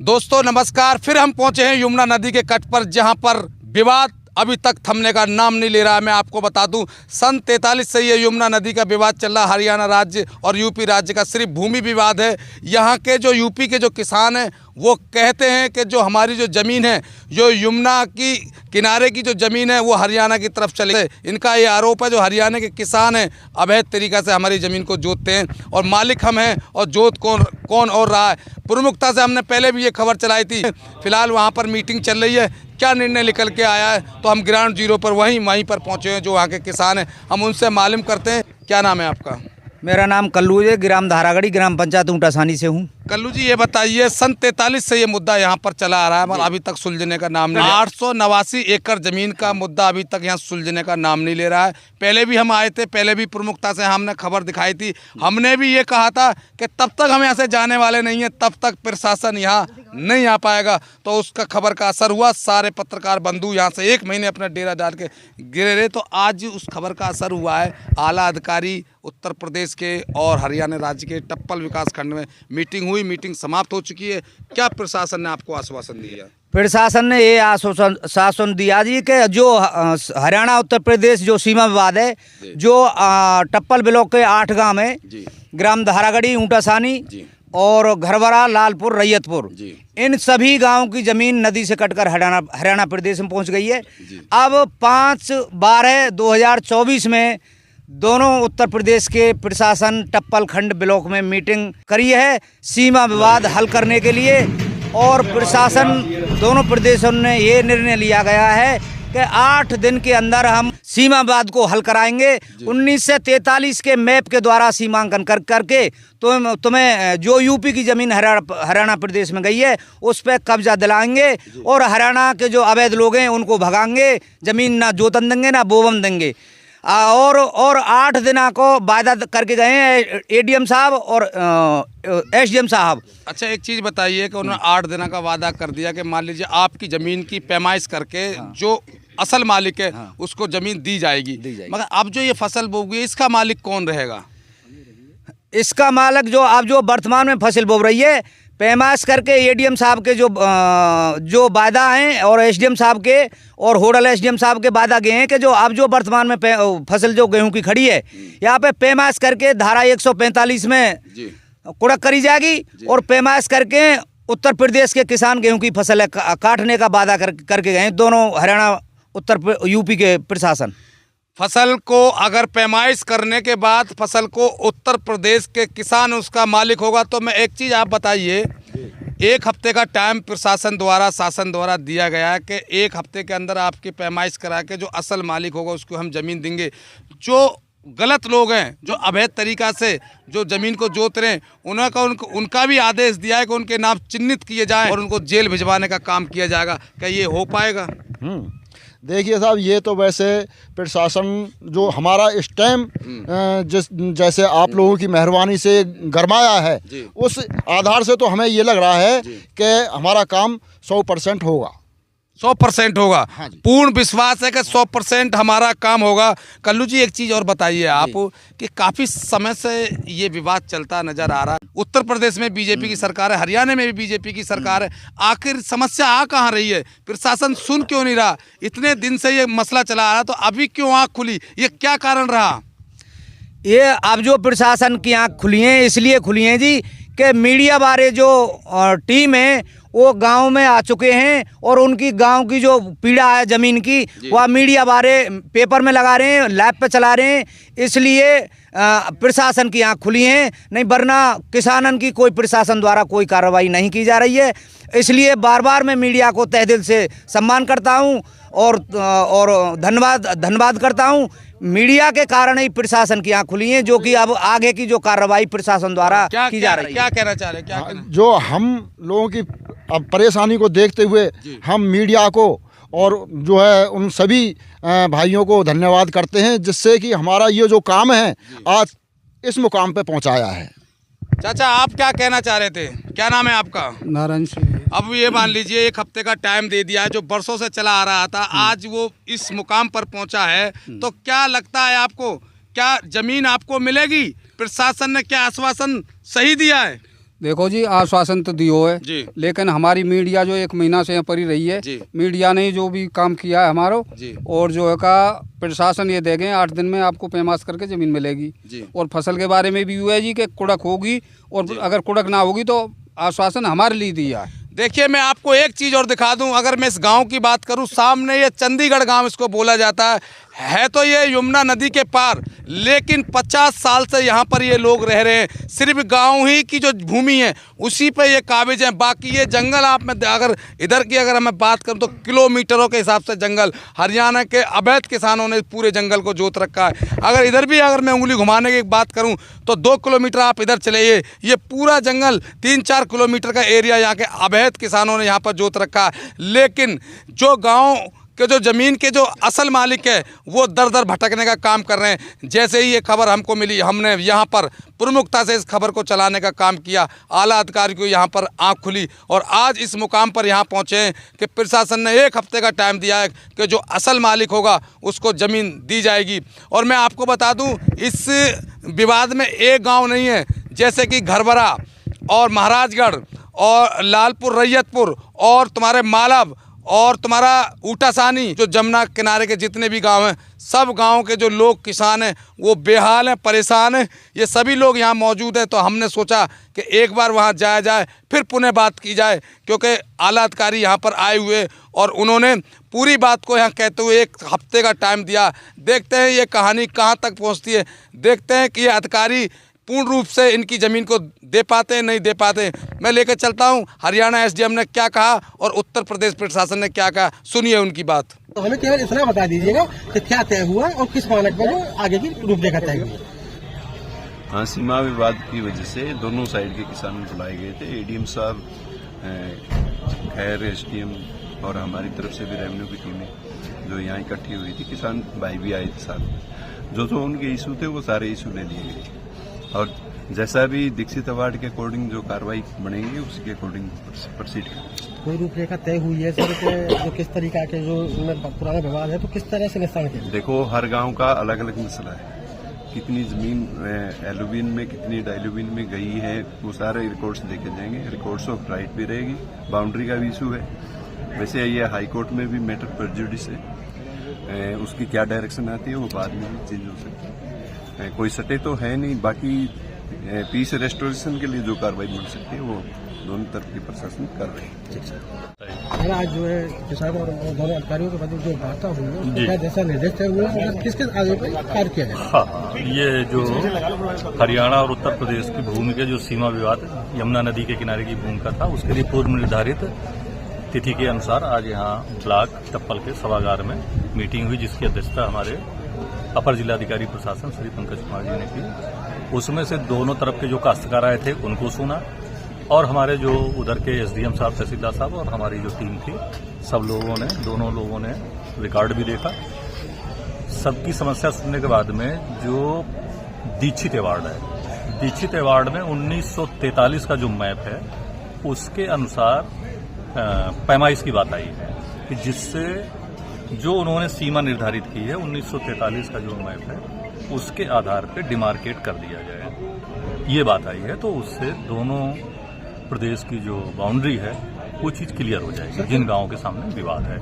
दोस्तों नमस्कार। फिर हम पहुंचे हैं यमुना नदी के तट पर, जहां पर विवाद अभी तक थमने का नाम नहीं ले रहा है। मैं आपको बता दूं, सन 43 से ये यमुना नदी का विवाद चल रहा। हरियाणा राज्य और यूपी राज्य का सिर्फ भूमि विवाद है। यहाँ के जो यूपी के जो किसान हैं वो कहते हैं कि जो हमारी जो ज़मीन है, जो यमुना की किनारे की जो ज़मीन है वो हरियाणा की तरफ चले। इनका ये आरोप है जो हरियाणा के किसान हैं अवैध तरीक़ा से हमारी ज़मीन को जोतते हैं और मालिक हम हैं, और जोत कौन और रहा है। प्रमुखता से हमने पहले भी ये खबर चलाई थी। फिलहाल वहाँ पर मीटिंग चल रही है, क्या निर्णय निकल के आया है, तो हम ग्राउंड जीरो पर वहीं पर पहुँचे हैं जो वहाँ के किसान हैं। हम उनसे मालूम करते हैं। क्या नाम है आपका? मेरा नाम कल्लू है, ग्राम धारागढ़ी, ग्राम पंचायत ऊंटासानी से हूँ। कल्लू जी, ये बताइए, सन 43 से ये मुद्दा यहाँ पर चला आ रहा है, मगर अभी तक सुलझने का नाम नहीं। 889 एकड़ जमीन का मुद्दा अभी तक यहाँ सुलझने का नाम नहीं ले रहा है। पहले भी हम आए थे, पहले भी प्रमुखता से हमने खबर दिखाई थी। हमने भी ये कहा था कि तब तक हम यहाँ से जाने वाले नहीं हैं, तब तक प्रशासन यहाँ नहीं आ पाएगा। तो उसका खबर का असर हुआ। सारे पत्रकार बंधु यहाँ से 1 महीने अपना डेरा डाल के गिरे रहे। तो आज उस खबर का असर हुआ है। आला अधिकारी उत्तर प्रदेश के और हरियाणा राज्य के टप्पल विकास खंड में मीटिंग हुई। मीटिंग समाप्त हो चुकी है। क्या प्रशासन ने आपको आश्वासन दिया? प्रशासन ने ये आश्वासन दिया जी कि जो हरियाणा उत्तर प्रदेश जो सीमा विवाद है, जो टप्पल ब्लॉक के 8 गांव है, ग्राम धारागढ़ी, ऊंटासानी और घरवरा, लालपुर, रैयतपुर, इन सभी गांवों की जमीन नदी से कटकर हरियाणा प्रदेश में पहुंच गई है। अब 5/12/2024 में दोनों उत्तर प्रदेश के प्रशासन टप्पल खंड ब्लॉक में मीटिंग करी है सीमा विवाद हल करने के लिए। और प्रशासन दोनों प्रदेशों ने ये निर्णय लिया गया है कि 8 दिन के अंदर हम सीमा विवाद को हल कराएंगे। 1943 के मैप के द्वारा सीमांकन करके तुम्हें जो यूपी की ज़मीन हरियाणा प्रदेश में गई है उस पर कब्जा दिलाएंगे, और हरियाणा के जो अवैध लोग हैं उनको भगाएंगे। ज़मीन ना जोतन देंगे ना बोवम देंगे। और 8 दिना को वायदा करके गए हैं एडीएम साहब और एसडीएम साहब। अच्छा, एक चीज़ बताइए कि उन्होंने 8 दिना का वादा कर दिया कि मान लीजिए आपकी ज़मीन की पैमाइश करके जो असल मालिक है उसको ज़मीन दी जाएगी। मगर अब जो ये फसल बोगी है इसका मालिक कौन रहेगा? इसका मालिक जो वर्तमान में फसल बो रही है, पैमाइश करके एडीएम साहब के जो वादा हैं और एसडीएम साहब के और होडल एसडीएम साहब के वादा गए हैं कि जो अब जो वर्तमान में फसल जो गेहूं की खड़ी है, यहाँ पे पैमाइश करके धारा 145 में कुड़क करी जाएगी। और पैमाइश करके उत्तर प्रदेश के किसान गेहूं की फसल काटने का वादा करके गए हैं दोनों हरियाणा उत्तर यूपी के प्रशासन। फसल को अगर पैमाइश करने के बाद फसल को उत्तर प्रदेश के किसान उसका मालिक होगा। तो मैं एक चीज़ आप बताइए, 1 हफ्ते का टाइम प्रशासन द्वारा, शासन द्वारा दिया गया है कि 1 हफ्ते के अंदर आपकी पैमाइश करा के जो असल मालिक होगा उसको हम ज़मीन देंगे। जो गलत लोग हैं, जो अवैध तरीक़ा से जो ज़मीन को जोत रहे हैं, उनका भी आदेश दिया है कि उनके नाम चिन्हित किए जाएँ और उनको जेल भिजवाने का काम किया जाएगा। क्या ये हो पाएगा? देखिए साहब, ये तो वैसे प्रशासन जो हमारा इस टाइम जैसे आप लोगों की मेहरबानी से गरमाया है, उस आधार से तो हमें ये लग रहा है कि हमारा काम 100% होगा। 100% होगा। हाँ जी। पूर्ण विश्वास है कि 100% हमारा काम होगा। कल्लू जी, एक चीज़ और बताइए आप कि काफ़ी समय से ये विवाद चलता नज़र आ रहा है। उत्तर प्रदेश में बीजेपी की सरकार है, हरियाणा में भी बीजेपी की सरकार है। आखिर समस्या आ कहाँ रही है? प्रशासन सुन क्यों नहीं रहा? इतने दिन से ये मसला चला आ रहा, तो अभी क्यों आँख खुली? ये क्या कारण रहा? ये अब जो प्रशासन की आँख खुली हैं, इसलिए खुली हैं जी कि मीडिया वाले जो टीम है वो गांव में आ चुके हैं, और उनकी गांव की जो पीड़ा है ज़मीन की, वह मीडिया वाले पेपर में लगा रहे हैं, लैब पे चला रहे हैं। इसलिए प्रशासन की आँख खुली हैं, नहीं वरना किसानन की कोई प्रशासन द्वारा कोई कार्रवाई नहीं की जा रही है। इसलिए बार बार मैं मीडिया को तहे दिल से सम्मान करता हूं और धन्यवाद करता हूं। मीडिया के कारण ही प्रशासन की आँख खुली हैं, जो कि अब आगे की जो कार्रवाई प्रशासन द्वारा की जा रही है। क्या कहना चाह रहे हैं? जो हम लोगों की अब परेशानी को देखते हुए हम मीडिया को और जो है उन सभी भाइयों को धन्यवाद करते हैं, जिससे कि हमारा ये जो काम है आज इस मुकाम पे पहुंचाया है। चाचा, आप क्या कहना चाह रहे थे? क्या नाम है आपका? नारायण सिंह। अब ये मान लीजिए 1 हफ्ते का टाइम दे दिया है, जो बरसों से चला आ रहा था, आज वो इस मुकाम पर पहुंचा है। तो क्या लगता है आपको, क्या ज़मीन आपको मिलेगी? प्रशासन ने क्या आश्वासन सही दिया है? देखो जी, आश्वासन तो दियो है जी। लेकिन हमारी मीडिया जो 1 महीना से यहाँ पड़ी रही है, जी। मीडिया ने जो भी काम किया है हमारो, जी। और जो है का प्रशासन ये देंगे 8 दिन में आपको पैमाश करके ज़मीन मिलेगी जी। और फसल के बारे में भी हुआ है जी कि कुड़क होगी, और अगर कुड़क ना होगी तो आश्वासन हमारे लिए दिया है। देखिए, मैं आपको एक चीज़ और दिखा दूं, अगर मैं इस गांव की बात करूं, सामने ये चंडीगढ़ गांव इसको बोला जाता है तो ये यमुना नदी के पार, लेकिन 50 साल से यहाँ पर ये लोग रह रहे हैं। सिर्फ गांव ही की जो भूमि है उसी पे ये काबिज हैं, बाकी ये जंगल आप में अगर इधर की अगर मैं बात करूं तो किलोमीटरों के हिसाब से जंगल, हरियाणा के अवैध किसानों ने पूरे जंगल को जोत रखा है। अगर इधर भी अगर मैं उंगली घुमाने की बात करूं तो 2 किलोमीटर आप इधर चले, ये पूरा जंगल 3-4 किलोमीटर का एरिया यहाँ के अवैध किसानों ने यहाँ पर जोत रखा है। लेकिन जो गाँव के जो ज़मीन के जो असल मालिक है वो दर दर भटकने का काम कर रहे हैं। जैसे ही ये खबर हमको मिली, हमने यहाँ पर प्रमुखता से इस खबर को चलाने का काम किया। आला अधिकारी को यहाँ पर आंख खुली और आज इस मुकाम पर यहाँ पहुँचे हैं कि प्रशासन ने 1 हफ्ते का टाइम दिया है कि जो असल मालिक होगा उसको ज़मीन दी जाएगी। और मैं आपको बता दूँ, इस विवाद में एक गाँव नहीं है, जैसे कि घरबरा और महाराजगढ़ और लालपुर रैयतपुर और तुम्हारे मालव और तुम्हारा ऊटासानी, जो जमुना किनारे के जितने भी गांव हैं, सब गांव के जो लोग किसान हैं वो बेहाल हैं, परेशान हैं। ये सभी लोग यहाँ मौजूद हैं, तो हमने सोचा कि एक बार वहाँ जाया जाए, फिर पुनः बात की जाए, क्योंकि आला अधिकारी यहाँ पर आए हुए और उन्होंने पूरी बात को यहाँ कहते हुए 1 हफ्ते का टाइम दिया। देखते हैं ये कहानी कहाँ तक पहुँचती है, देखते हैं कि ये अधिकारी पूर्ण रूप से इनकी ज़मीन को दे पाते हैं नहीं दे पाते। मैं लेकर चलता हूं हरियाणा एसडीएम ने क्या कहा और उत्तर प्रदेश प्रशासन ने क्या कहा, सुनिए उनकी बात। तो हमें केवल इतना बता दीजिएगा कि क्या तय हुआ और किस मानक पर जो आगे की रूपरेखा तय हुई। हाँ, सीमा विवाद की वजह से दोनों साइड के किसान बुलाए गए थे। एडीएम साहब, खैर एसडीएम और हमारी तरफ से भी रेवेन्यू की टीमें जो यहाँ इकट्ठी हुई थी, किसान भाई भी आए थे साथ। जो उनके इशू थे वो सारे इशू ले लिए गए और जैसा भी दीक्षित अवार्ड के अकॉर्डिंग जो कार्रवाई बनेगी उसके अकॉर्डिंग प्रोसीड करेंगे। कोई रूपरेखा तय हुई है सर कि जो किस तरीका के जो पुराना विवाद है तो किस तरह से निस्तारण किया? देखो, हर गांव का अलग अलग मसला है। कितनी जमीन एलुबिन में, कितनी डाइलुबिन में गई है, वो सारे रिकॉर्ड्स देखे जाएंगे। रिकॉर्ड्स ऑफ राइट भी रहेगी, बाउंड्री का भी इशू है। वैसे ये हाई कोर्ट में भी मैटर प्रेजुडिस है, उसकी क्या डायरेक्शन आती है वो बाद में भी चेंज हो सकती है। कोई सटे तो है नहीं, बाकी पीस रेस्टोरेशन के लिए जो कार्रवाई मिल सकती है वो दोनों तरफ की प्रशासन कर रहे हैं। आज जो है किसानों और दोनों अधिकारियों के बाद जो वार्ता हुई है क्या जैसा निर्देश तय हुआ है, किसके आगे पर कार्य किया जाए? हाँ, ये जो हरियाणा और उत्तर प्रदेश की भूमि के जो सीमा विवाद यमुना नदी के किनारे की भूमि का था, उसके लिए पूर्व निर्धारित तिथि के अनुसार आज यहाँ ब्लॉक टप्पल के सभागार में मीटिंग हुई, जिसकी अध्यक्षता हमारे अपर जिलाधिकारी प्रशासन श्री पंकज कुमार जी ने की। उसमें से दोनों तरफ के जो काश्तकार आए थे उनको सुना और हमारे जो उधर के एसडीएम साहब, तहसीलदार साहब और हमारी जो टीम थी, सब लोगों ने, दोनों लोगों ने रिकॉर्ड भी देखा। सबकी समस्या सुनने के बाद में जो दीक्षित अवार्ड है, दीक्षित अवार्ड में 1943 का जो मैप है उसके अनुसार पैमाइश की बात आई है कि जिससे जो उन्होंने सीमा निर्धारित की है 1943 का जो मैप है उसके आधार पे डिमार्केट कर दिया जाए, ये बात आई है। तो उससे दोनों प्रदेश की जो बाउंड्री है वो चीज़ क्लियर हो जाएगी जिन गांवों के सामने विवाद है।